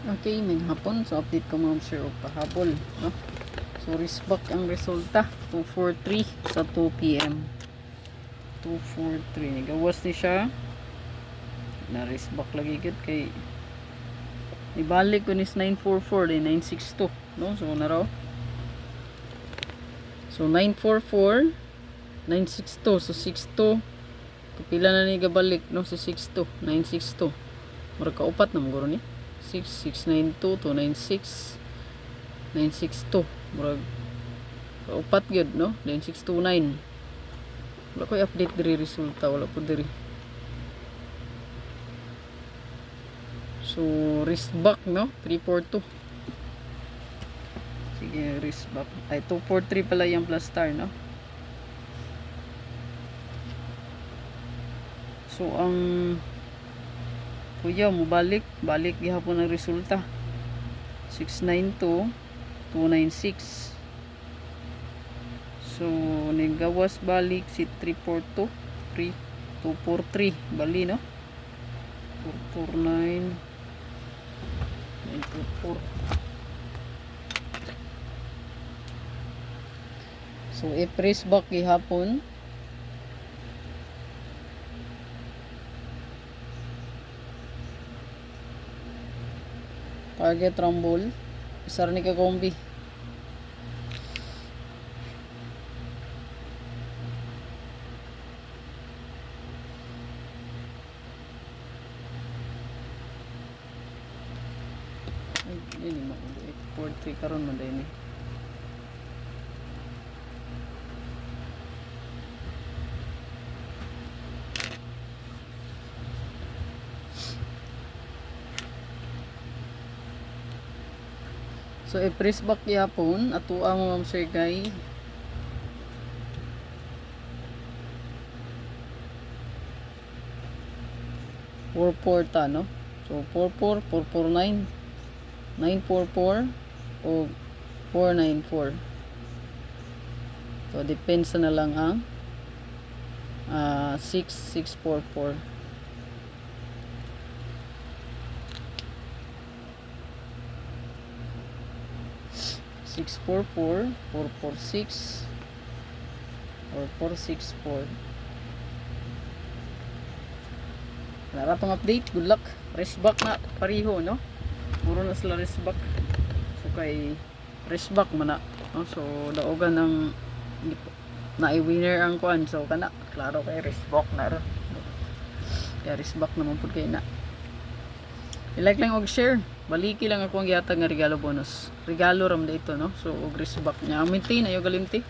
Okay, may hapon. So, update ko mga sir o pahabol. No? So, risbak ang resulta. 243 sa 2 p.m. 243. Nagawas ni siya. Na-risbak lagi gid kay ibalik ko nis 944 din 962. No? So, na raw. So, 944 962. So, 62. Kapila na ni gabalik. No? So, 62. 962. Murag kaupat na maguro ni. 6692 296 962 murag upat gyud no 9629 wala ko i-update diri resulta wala po diri so risbak no 342 sige risbak ay 243 pala yung plus star no so ang kuya mo balik gihapon ang resulta 692 296 so nigawas balik si 342 243 bali no 449 924 so i-press back gihapon target rumble isar ni kakombi ay ini mo 43 karon man din ni so i-press back yapon ato ang ma'am sir kay ta no so 449 944 o 494 so depends na lang ang 6644 644 446 or 464 wala pang update good luck rest back na pariho no puro na sila rest back so kay rest back man na no? So daogan ang na-winner ang kuan so kana klaro kay rest back na ron kaya rest back naman po kay na i-like lang og share baliki lang ako ang gihatag nga regalo bonus regalo ram dito no so og rest back nya maintain ayo galimti